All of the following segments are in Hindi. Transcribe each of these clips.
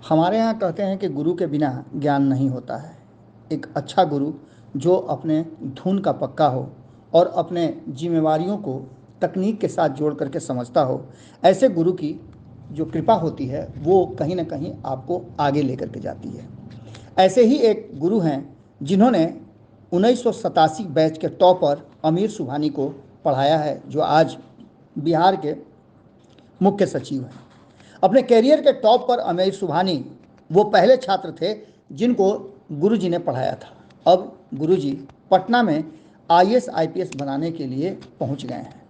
हमारे यहाँ कहते हैं कि गुरु के बिना ज्ञान नहीं होता है। एक अच्छा गुरु जो अपने धुन का पक्का हो और अपने जिम्मेवारियों को तकनीक के साथ जोड़ करके समझता हो, ऐसे गुरु की जो कृपा होती है वो कहीं ना कहीं आपको आगे लेकर के जाती है। ऐसे ही एक गुरु हैं जिन्होंने 1987 बैच के टॉपर अमीर सुबहानी को पढ़ाया है, जो आज बिहार के मुख्य सचिव हैं। अपने कैरियर के टॉप पर अमीर सुबहानी वो पहले छात्र थे जिनको गुरुजी ने पढ़ाया था। अब गुरुजी पटना में आईएएस आईपीएस बनाने के लिए पहुंच गए हैं।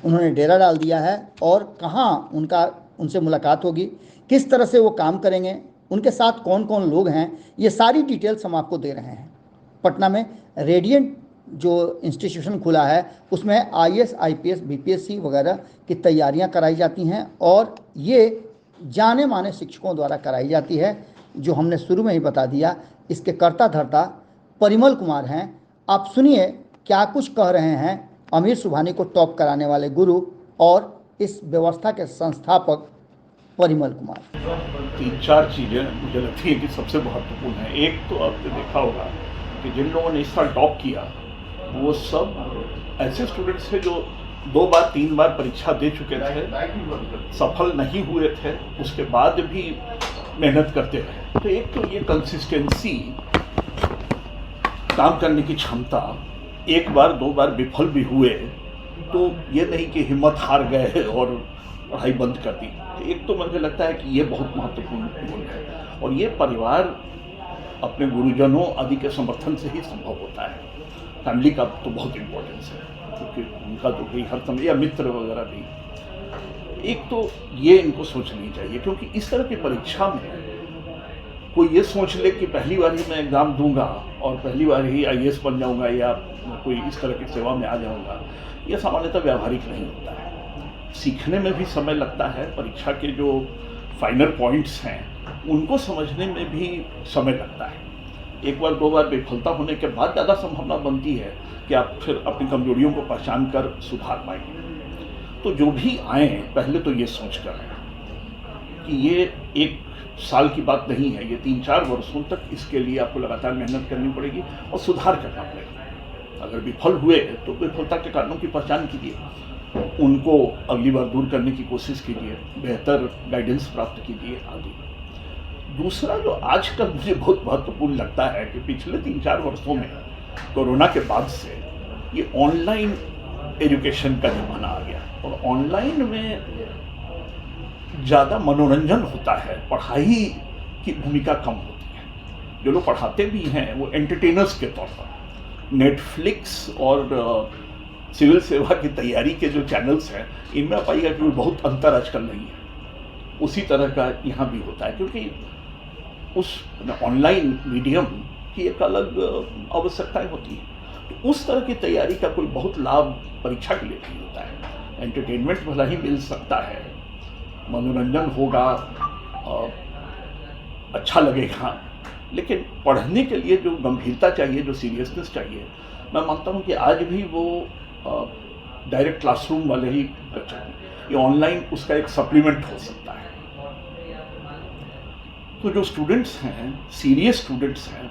उन्होंने डेरा डाल दिया है और कहाँ उनसे मुलाकात होगी, किस तरह से वो काम करेंगे, उनके साथ कौन कौन लोग हैं, ये सारी डिटेल्स हम आपको दे रहे हैं। पटना में रेडियंट जो इंस्टीट्यूशन खुला है उसमें आईएएस आईपीएस बीपीएससी वगैरह की तैयारियां कराई जाती हैं और ये जाने माने शिक्षकों द्वारा कराई जाती है। जो हमने शुरू में ही बता दिया, इसके कर्ता धर्ता परिमल कुमार हैं। आप सुनिए क्या कुछ कह रहे हैं अमीर सुबहानी को टॉप कराने वाले गुरु और इस व्यवस्था के संस्थापक परिमल कुमार। 3-4 चीज़ें मुझे लगती है कि सबसे महत्वपूर्ण है। एक तो आपने देखा होगा कि जिन लोगों ने इस साल टॉप किया वो सब ऐसे स्टूडेंट्स थे जो 2 बार 3 बार परीक्षा दे चुके थे, सफल नहीं हुए थे, उसके बाद भी मेहनत करते रहे। तो एक तो ये कंसिस्टेंसी, काम करने की क्षमता, 1 बार 2 बार विफल भी हुए तो ये नहीं कि हिम्मत हार गए और पढ़ाई बंद कर दी। एक तो मुझे लगता है कि ये बहुत महत्वपूर्ण गुण है और ये परिवार अपने गुरुजनों आदि के समर्थन से ही संभव होता है। फैमिली का तो बहुत इम्पोर्टेंस है क्योंकि उनका तो भाई हर समय, या मित्र वगैरह भी। एक तो ये इनको सोचनी चाहिए क्योंकि इस तरह की परीक्षा में कोई ये सोच ले कि पहली बार ही मैं एग्ज़ाम दूंगा और पहली बार ही आईएएस बन जाऊंगा या कोई इस तरह की सेवा में आ जाऊंगा, यह सामान्यतः व्यावहारिक नहीं होता है। सीखने में भी समय लगता है, परीक्षा के जो फाइनल पॉइंट्स हैं उनको समझने में भी समय लगता है। 1 बार 2 बार विफलता होने के बाद ज़्यादा संभावना बनती है कि आप फिर अपनी कमजोरियों को पहचान कर सुधार पाएंगे। तो जो भी आए पहले तो ये सोच कर आए कि ये 1 साल की बात नहीं है, ये 3-4 वर्षों तक इसके लिए आपको लगातार मेहनत करनी पड़ेगी और सुधार करना पड़ेगा। अगर विफल हुए तो विफलता के कारणों की पहचान कीजिए, उनको अगली बार दूर करने की कोशिश कीजिए, बेहतर गाइडेंस प्राप्त कीजिए आदि। दूसरा जो आजकल मुझे बहुत महत्वपूर्ण लगता है कि पिछले 3-4 वर्षों में कोरोना के बाद से ये ऑनलाइन एजुकेशन का ज़माना आ गया और ऑनलाइन में ज़्यादा मनोरंजन होता है, पढ़ाई की भूमिका कम होती है। जो लोग पढ़ाते भी हैं वो एंटरटेनर्स के तौर पर। नेटफ्लिक्स और सिविल सेवा की तैयारी के जो चैनल्स हैं इनमें आप पाइएगा कि बहुत अंतर आजकल नहीं है। उसी तरह का यहाँ भी होता है क्योंकि उस ऑनलाइन मीडियम की एक अलग आवश्यकताएं होती है। तो उस तरह की तैयारी का कोई बहुत लाभ परीक्षा के लिए नहीं होता है। एंटरटेनमेंट भला ही मिल सकता है, मनोरंजन होगा, अच्छा लगेगा, लेकिन पढ़ने के लिए जो गंभीरता चाहिए, जो सीरियसनेस चाहिए, मैं मानता हूँ कि आज भी वो डायरेक्ट क्लासरूम वाले ही चाहिए। ये ऑनलाइन उसका एक सप्लीमेंट हो सकता है। तो जो स्टूडेंट्स हैं, सीरियस स्टूडेंट्स हैं,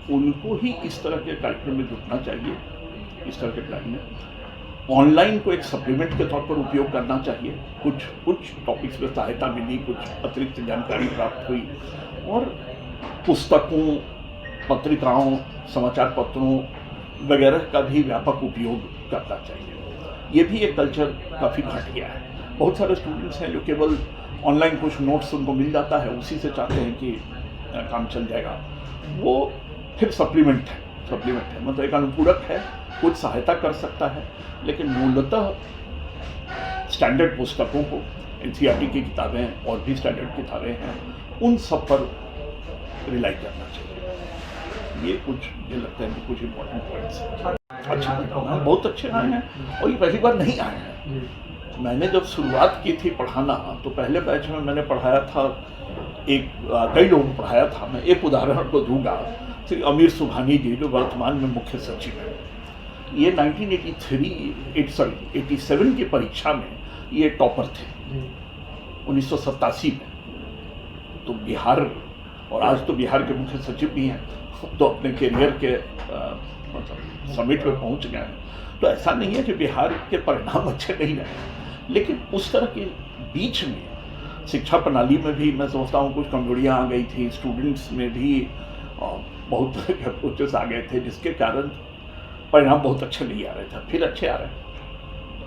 उनको ही इस तरह के कार्यक्रम में जुटना चाहिए। इस तरह के प्लान में ऑनलाइन को एक सप्लीमेंट के तौर पर उपयोग करना चाहिए। कुछ टॉपिक्स में सहायता मिली, कुछ अतिरिक्त जानकारी प्राप्त हुई और पुस्तकों, पत्रिकाओं, समाचार पत्रों वगैरह का भी व्यापक उपयोग करना चाहिए। ये भी एक कल्चर काफ़ी घट गया है। बहुत सारे स्टूडेंट्स हैं जो केवल ऑनलाइन कुछ नोट्स उनको मिल जाता है, उसी से चाहते हैं कि काम चल जाएगा। वो फिर सप्लीमेंट है, मतलब एक अनुपूरक है, कुछ सहायता कर सकता है, लेकिन मूलतः स्टैंडर्ड पुस्तकों को, एनसीईआरटी की किताबें और भी स्टैंडर्ड किताबें हैं, उन सब पर रिलाई करना चाहिए। ये कुछ मुझे लगता है कि कुछ इम्पोर्टेंट पॉइंट्स हैं। अच्छा, बहुत अच्छे आए हैं और ये पहली बार नहीं आए हैं। मैंने जब शुरुआत की थी पढ़ाना तो पहले बैच में मैंने पढ़ाया था, कई लोगों को पढ़ाया था। मैं एक उदाहरण को दूंगा, श्री अमीर सुबहानी जी जो वर्तमान में मुख्य सचिव हैं। ये 1987 की परीक्षा में ये टॉपर थे, 1987 में। तो बिहार, और आज तो बिहार के मुख्य सचिव भी हैं, तो अपने करियर के मतलब समिट पे पहुंच गए हैं। तो ऐसा नहीं है कि बिहार के परिणाम अच्छे नहीं रहे, लेकिन उस तरह के बीच में शिक्षा प्रणाली में भी मैं समझता हूँ कुछ कमजोरियाँ आ गई थी, स्टूडेंट्स में भी बहुत तरह के अप्रोचेस आ गए थे, जिसके कारण परिणाम बहुत अच्छे नहीं आ रहे थे, फिर अच्छे आ रहे हैं।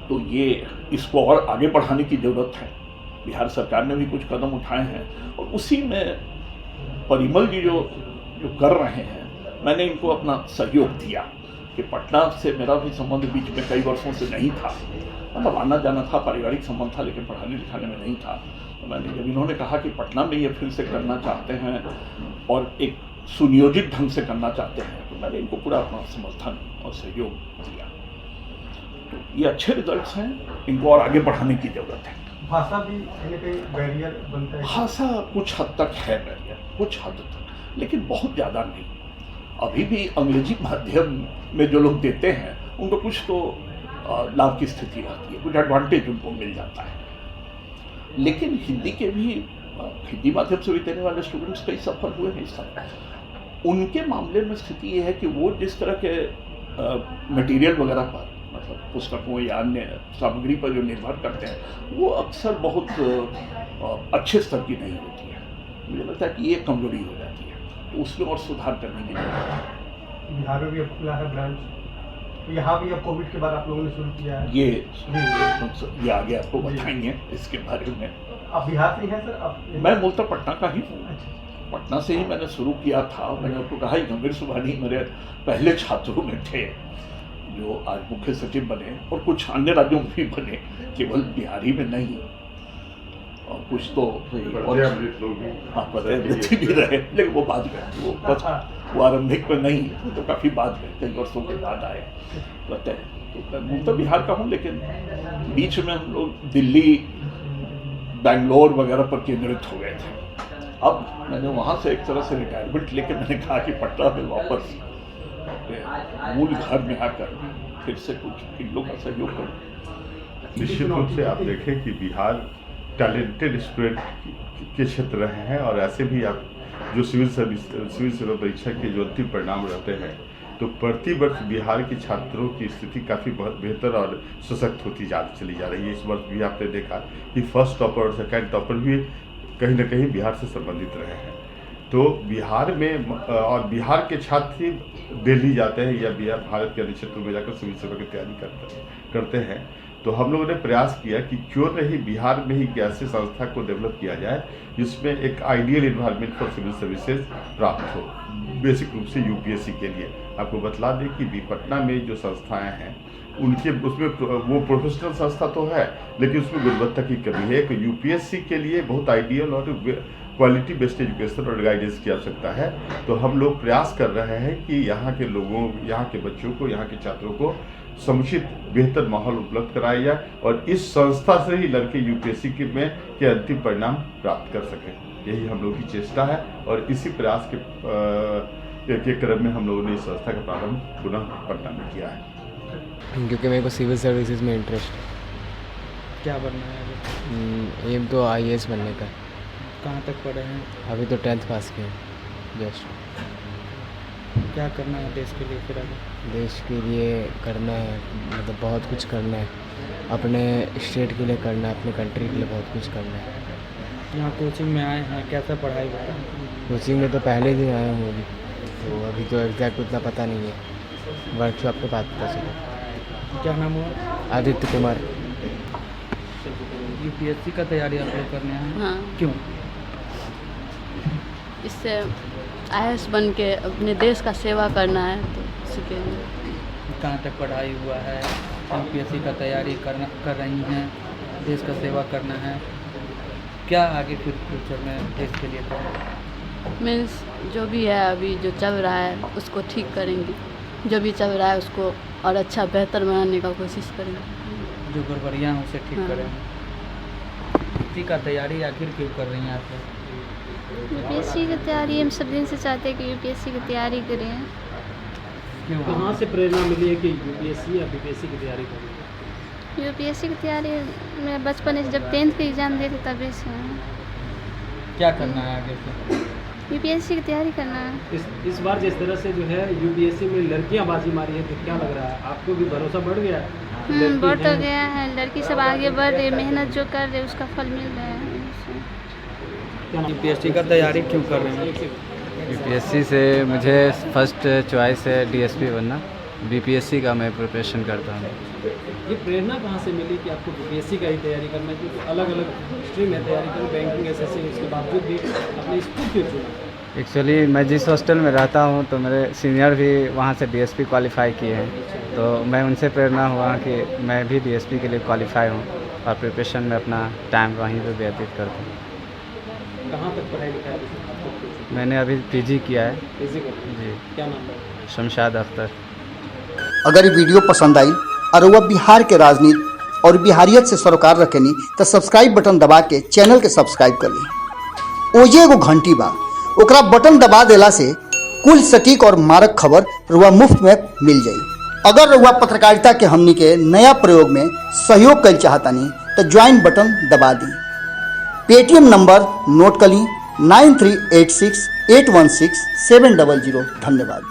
तो ये इसको और आगे बढ़ाने की ज़रूरत है। बिहार सरकार ने भी कुछ कदम उठाए हैं और उसी में परिमल जी जो कर रहे हैं, मैंने इनको अपना सहयोग दिया कि पटना से मेरा भी संबंध बीच में कई वर्षों से नहीं था, मतलब आना जाना था, पारिवारिक संबंध था, लेकिन पढ़ाने लिखाने में नहीं था। तो मैंने जब इन्होंने कहा कि पटना में ये फिर से करना चाहते हैं और एक सुनियोजित ढंग से करना चाहते हैं, तो मैंने इनको पूरा अपना समर्थन और सहयोग दिया। तो ये अच्छे रिजल्ट्स हैं, इनको और आगे बढ़ाने की ज़रूरत है। भाषा भी कहीं बैरियर बनता है? भाषा कुछ हद तक है बैरियर, कुछ हद तक, लेकिन बहुत ज़्यादा नहीं। अभी भी अंग्रेजी माध्यम में जो लोग देते हैं उनको कुछ तो लाभ की स्थिति रहती है, कुछ एडवांटेज उनको मिल जाता है। लेकिन हिंदी के भी हिंदी माध्यम से भी देने वाले स्टूडेंट्स कई सफल हुए हैं इस तरह। उनके मामले में स्थिति ये है कि वो जिस तरह के मटेरियल वगैरह पर, मतलब पुस्तकों या अन्य सामग्री पर जो निर्भर करते हैं, वो अक्सर बहुत अच्छे स्तर की नहीं होती है। मुझे लगता है कि ये कमजोरी हो जाती है, तो उसमें और सुधार करने की जरूरत है। बिहार में भी अब खुला है ब्रांच, तो यहाँ भी अब कोविड के बाद आप लोगों ने शुरू किया है? ये आगे आपको बताएंगे इसके बारे में। आप बिहार से हैं सर? आप? मैं मूलतः पटना का ही हूँ। अच्छा। पटना से ही मैंने शुरू किया था। मैंने आपको कहा ही, गंभीर सुभानी मेरे पहले छात्रों में थे जो आज मुख्य सचिव बने, और कुछ अन्य राज्यों में भी बने, केवल बिहारी में नहीं। और कुछ तो प्रतिनिधि भी रहे, लेकिन वो बाद में, वो बस वो आरंभिक में नहीं, तो काफ़ी बाद में, कई वर्षों के बाद आए। कहते हैं तो मैं तो बिहार का हूँ, लेकिन बीच में हम लोग दिल्ली, बेंगलोर वगैरह पर केंद्रित हो गए थे। अब मैंने वहाँ से एक तरह से रिटायरमेंट लेके मैंने कहा कि पटना में वापस मूल घर में आकर फिर से कुछ इन लोगों का सहयोग करूँ। निश्चित रूप से आप देखें कि बिहार टैलेंटेड स्टूडेंट के क्षेत्र रहे हैं, और ऐसे भी आप जो सिविल सेवा परीक्षा के जो अंतिम परिणाम रहते हैं, तो प्रतिवर्ष बिहार के छात्रों की स्थिति काफ़ी बहुत बेहतर और सशक्त होती चली जा रही है। इस वर्ष भी आपने देखा कि फर्स्ट टॉपर और सेकंड टॉपर भी कहीं ना कहीं बिहार से संबंधित रहे हैं। तो बिहार में और बिहार के छात्र दिल्ली जाते हैं या बिहार भारत के अन्य क्षेत्रों में जाकर सिविल सेवा की तैयारी करते हैं। तो हम लोगों ने प्रयास किया कि क्यों नहीं बिहार में ही ऐसी संस्था को डेवलप किया जाए जिसमें एक ideal environment for civil services प्राप्त हो, बेसिक रूप से यूपीएससी के लिए। आपको बतला दें कि पटना में जो संस्थाएं हैं उनके उसमें वो प्रोफेशनल संस्था तो है, लेकिन उसमें गुणवत्ता की कमी है। एक यूपीएससी के लिए बहुत आइडियल और क्वालिटी बेस्ड एजुकेशन और गाइडेंस की आवश्यकता है। तो हम लोग प्रयास कर रहे हैं कि यहाँ के लोगों, यहाँ के बच्चों को, यहाँ के छात्रों को समुचित बेहतर माहौल उपलब्ध कराया जाए और इस संस्था से ही लड़के यूपीएससी के अंतिम परिणाम प्राप्त कर सकें। यही हम लोगों की चेष्टा है और इसी प्रयास के क्रम में हम लोगों ने इस संस्था का प्रारंभ पुनः पटना में किया है। क्योंकि मेरे को सिविल सर्विसेज में इंटरेस्ट है। क्या बनना है अभी? एम तो IAS बनने का। कहाँ तक पढ़े हैं? अभी तो 10th पास किए जस्ट। क्या करना है देश के लिए फिर आगे? देश के लिए करना है, मतलब बहुत कुछ करना है, अपने स्टेट के लिए करना है, अपने कंट्री के लिए बहुत कुछ करना है। यहाँ कोचिंग में आए हैं, कैसा पढ़ाई होता है? कोचिंग में तो पहले दिन आया हूँ अभी, तो अभी तो एग्जैक्ट उतना पता नहीं है, वर्कशॉप के बाद पता चला। क्या नाम हुआ? आदित्य कुमार। यूपीएससी का तैयारी आप लोग करने हैं? हाँ। क्यों? इससे IAS बन के अपने देश का सेवा करना है, तो इसी के लिए। कहाँ तक पढ़ाई हुआ है? यूपीएससी का तैयारी कर रही हैं, देश का सेवा करना है, क्या आगे फिर फ्यूचर में देश के लिए करें? मीन्स जो भी है अभी जो चल रहा है उसको ठीक करेंगे, जो भी चल रहा है उसको और अच्छा बेहतर बनाने का कोशिश करेंगे। जो गड़बड़ियाँ हैं उसे ठीक हाँ। करेंगे। इसी का तैयारी आखिर क्यों कर रही हैं आप लोग? यूपीएससी की तैयारी हम सब दिन से चाहते हैं कि यूपीएससी की तैयारी करें। क्यों? कहाँ से प्रेरणा मिली है कि यूपीएससी या बीपीएससी की तैयारी करें? यूपीएससी की तैयारी मैं बचपन से जब 10th के एग्ज़ाम देते तभी से। क्या करना है आगे से? यूपीएससी की तैयारी करना है। इस बार जिस तरह से जो है यूपीएससी में लड़कियां बाजी मारी है, तो क्या लग रहा है आपको भी भरोसा बढ़ गया है? लड़की बढ़ तो हैं। गया है, लड़की सब आगे बढ़ रही है, मेहनत जो कर रहे उसका फल मिल रहा है। क्या नाम? यूपीएससी का तैयारी क्यों कर रहे हैं? यूपीएससी से मुझे फर्स्ट चॉइस है डीएसपी बनना। बीपीएससी का मैं प्रिपरेशन करता हूँ। ये प्रेरणा कहाँ से मिली कि आपको बीपीएससी का ही तैयारी करना है? क्योंकि अलग अलग स्ट्रीम में तैयारी करें, बैंकिंग एसएससी, उसके बावजूद भी आपने इसको क्यों चुना? एक्चुअली मैं जिस हॉस्टल में रहता हूँ तो मेरे सीनियर भी वहाँ से डीएसपी क्वालिफाई किए हैं, तो मैं उनसे प्रेरणा हुआ कि मैं भी डीएसपी के लिए क्वालिफाई हूँ और प्रिपरेशन में अपना टाइम वहीं पर व्यतीत करता हूँ। कहाँ तक पढ़ाई लिखाई आपने? मैंने अभी पीजी किया है। फिजिकल। जी। क्या नाम है? शमशाद अख्तर। अगर ये वीडियो पसंद आई और वह बिहार के राजनीति और बिहारियत से सरोकार रखेनी तो सब्सक्राइब बटन दबा के चैनल के सब्सक्राइब कर ली। ओजे एगो घंटी बा, ओकरा बटन दबा देला से कुल सटीक और मारक खबर रुआ मुफ्त में मिल जाई। अगर रुआ पत्रकारिता के हमनी के नया प्रयोग में सहयोग कर चाहतानी तो ज्वाइन बटन दबा दी। पेटीएम नंबर नोट कर ली 9386816700। धन्यवाद।